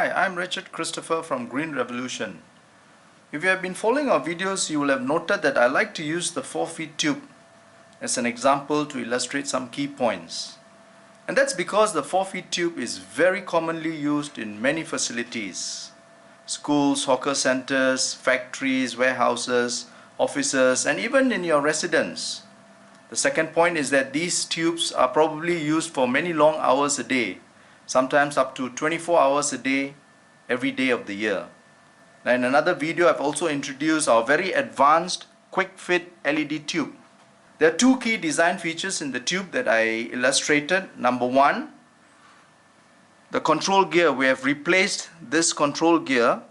Hi, I'm Richard Christopher from Green Revolution. If you have been following our videos, you will have noted that I like to use the 4-feet tube as an example to illustrate some key points. And that's because the 4-feet tube is very commonly used in many facilities. Schools, hawker centers, factories, warehouses, offices, and even in your residence. The second point is that these tubes are probably used for many long hours a day, sometimes up to 24 hours a day, every day of the year. Now in another video, I've also introduced our very advanced quick fit LED tube. There are two key design features in the tube that I illustrated. Number one, the control gear. We have replaced this control gear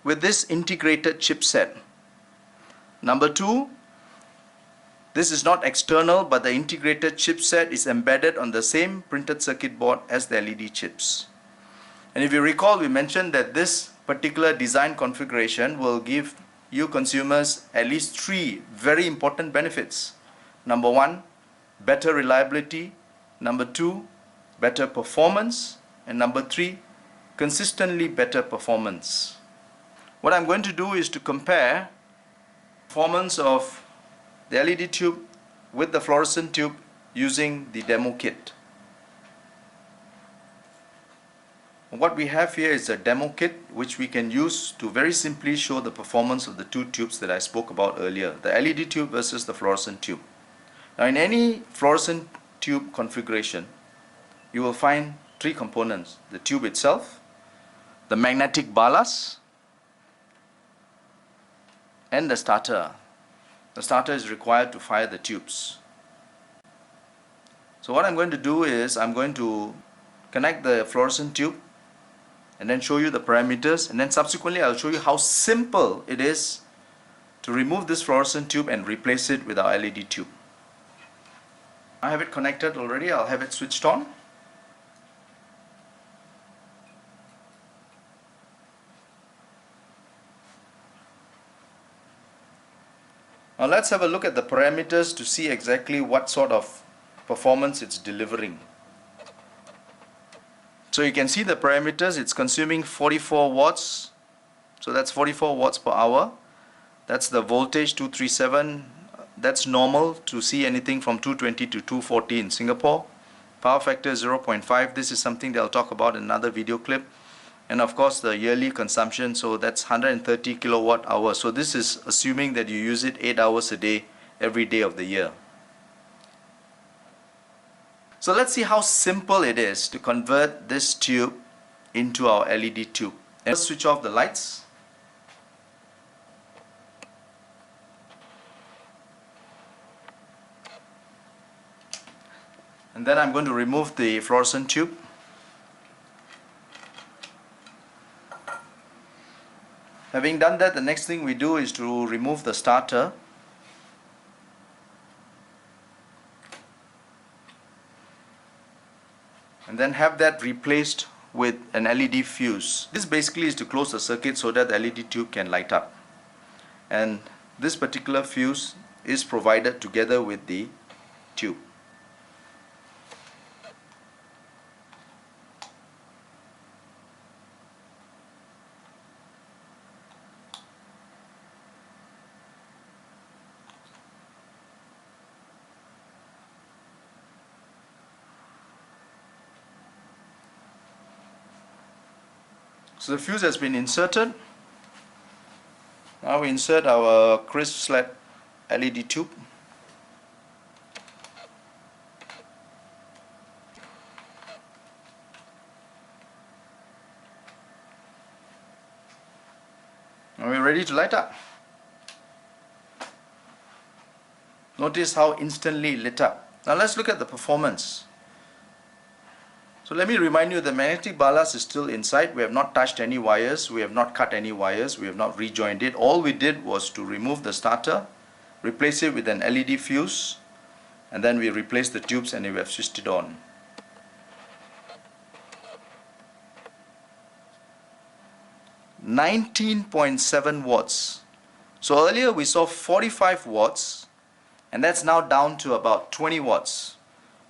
with this integrated chipset. Number two, this is not external, but the integrated chipset is embedded on the same printed circuit board as the LED chips. And if you recall, we mentioned that this particular design configuration will give you consumers at least three very important benefits. Number one, better reliability. Number two, better performance. And number three, consistently better performance. What I'm going to do is to compare performance of the LED tube with the fluorescent tube using the demo kit. What we have here is a demo kit which we can use to very simply show the performance of the two tubes that I spoke about earlier, the LED tube versus the fluorescent tube. Now in any fluorescent tube configuration, you will find three components: the tube itself, the magnetic ballast, and the starter. The starter is required to fire the tubes. So what I'm going to do is I'm going to connect the fluorescent tube and then show you the parameters, and then subsequently I'll show you how simple it is to remove this fluorescent tube and replace it with our LED tube. I have it connected already. I'll have it switched on. Now let's have a look at the parameters to see exactly what sort of performance it's delivering. So you can see the parameters. It's consuming 44 watts. So that's 44 watts per hour. That's the voltage 237. That's normal to see anything from 220 to 240 in Singapore. Power factor 0.5. This is something that I'll talk about in another video clip. And of course the yearly consumption, so that's 130 kilowatt hours. So this is assuming that you use it 8 hours a day, every day of the year. So let's see how simple it is to convert this tube into our LED tube. And let's switch off the lights. And then I'm going to remove the fluorescent tube. Having done that, the next thing we do is to remove the starter. And then have that replaced with an LED fuse. This basically is to close the circuit so that the LED tube can light up. And this particular fuse is provided together with the tube. So the fuse has been inserted. Now we insert our crisp sled LED tube. Now we're ready to light up. Notice how instantly it lit up. Now let's look at the performance. So let me remind you, the magnetic ballast is still inside. We have not touched any wires, we have not cut any wires, we have not rejoined it. All we did was to remove the starter, replace it with an LED fuse, and then we replaced the tubes and we have switched it on. (19.7 watts). So earlier we saw 45 watts, and that's now down to about 20 watts.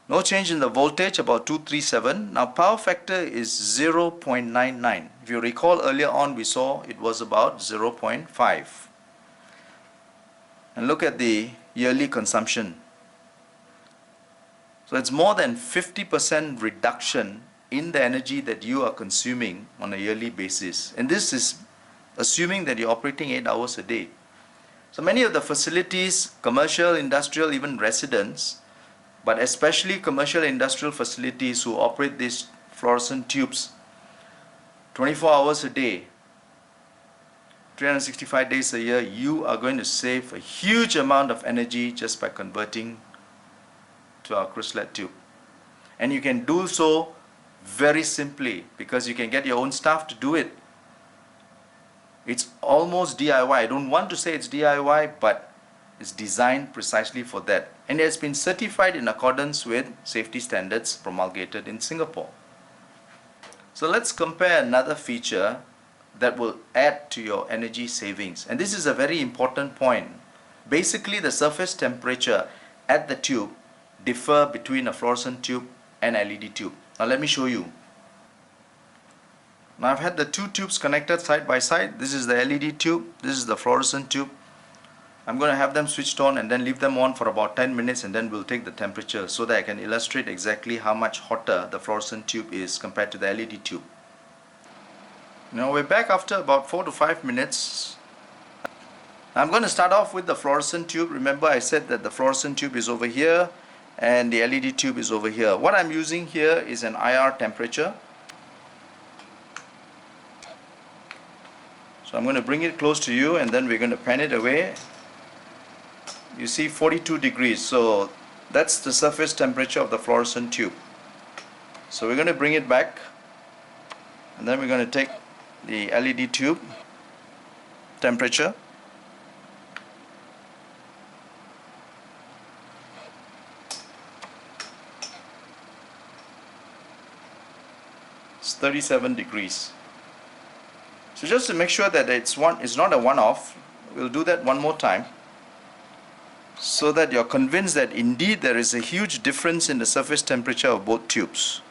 No change in the voltage, about 237. Now power factor is 0.99. If you recall earlier on, we saw it was about 0.5. And look at the yearly consumption. So it's more than 50% reduction in the energy that you are consuming on a yearly basis. And this is assuming that you're operating 8 hours a day. So many of the facilities, commercial, industrial, even residents, but especially commercial industrial facilities who operate these fluorescent tubes 24 hours a day, 365 days a year, you are going to save a huge amount of energy just by converting to our chrysolite tube. And you can do so very simply because you can get your own staff to do it. It's almost DIY. I don't want to say it's DIY, but it's designed precisely for that. And it has been certified in accordance with safety standards promulgated in Singapore. So let's compare another feature that will add to your energy savings. And this is a very important point. Basically, the surface temperature at the tube differ between a fluorescent tube and LED tube. Now let me show you. Now I've had the two tubes connected side by side. This is the LED tube, this is the fluorescent tube. I'm going to have them switched on and then leave them on for about 10 minutes and then we'll take the temperature so that I can illustrate exactly how much hotter the fluorescent tube is compared to the LED tube. Now we're back after about 4 to 5 minutes. I'm going to start off with the fluorescent tube. Remember I said that the fluorescent tube is over here and the LED tube is over here. What I'm using here is an IR temperature. So I'm going to bring it close to you and then we're going to pan it away. You see 42 degrees, so that's the surface temperature of the fluorescent tube. So we're going to bring it back and then we're going to take the LED tube temperature. It's 37 degrees. So just to make sure that it's not a one-off, we'll do that one more time so that you're convinced that indeed there is a huge difference in the surface temperature of both tubes.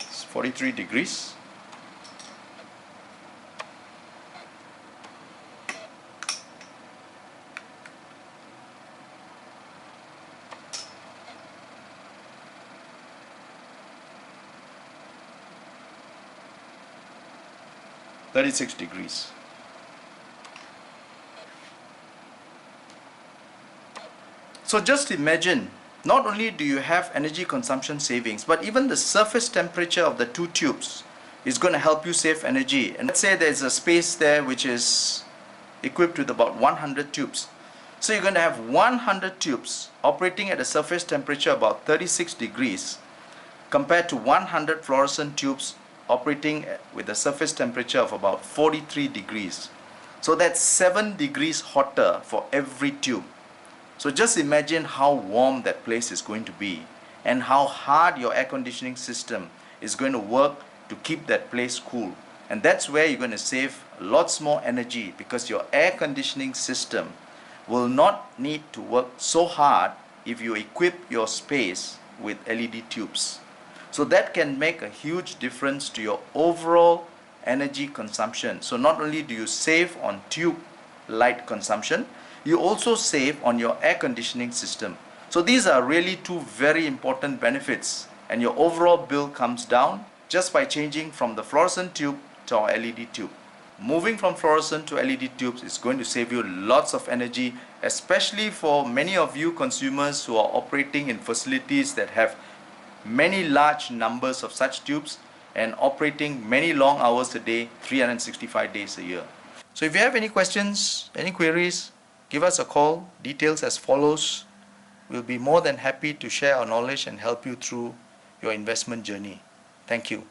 It's 43 degrees. .36 degrees. So just imagine, not only do you have energy consumption savings, but even the surface temperature of the two tubes is going to help you save energy. And let's say there's a space there which is equipped with about 100 tubes. So you're going to have 100 tubes operating at a surface temperature about 36 degrees compared to 100 fluorescent tubes operating with a surface temperature of about 43 degrees. So that's 7 degrees hotter for every tube. So just imagine how warm that place is going to be and how hard your air conditioning system is going to work to keep that place cool. And that's where you're going to save lots more energy because your air conditioning system will not need to work so hard if you equip your space with LED tubes. So that can make a huge difference to your overall energy consumption. So not only do you save on tube light consumption, you also save on your air conditioning system. So these are really two very important benefits and your overall bill comes down just by changing from the fluorescent tube to our LED tube. Moving from fluorescent to LED tubes is going to save you lots of energy, especially for many of you consumers who are operating in facilities that have many large numbers of such tubes and operating many long hours a day, 365 days a year. So if you have any questions, any queries, give us a call. Details as follows. We'll be more than happy to share our knowledge and help you through your investment journey. Thank you.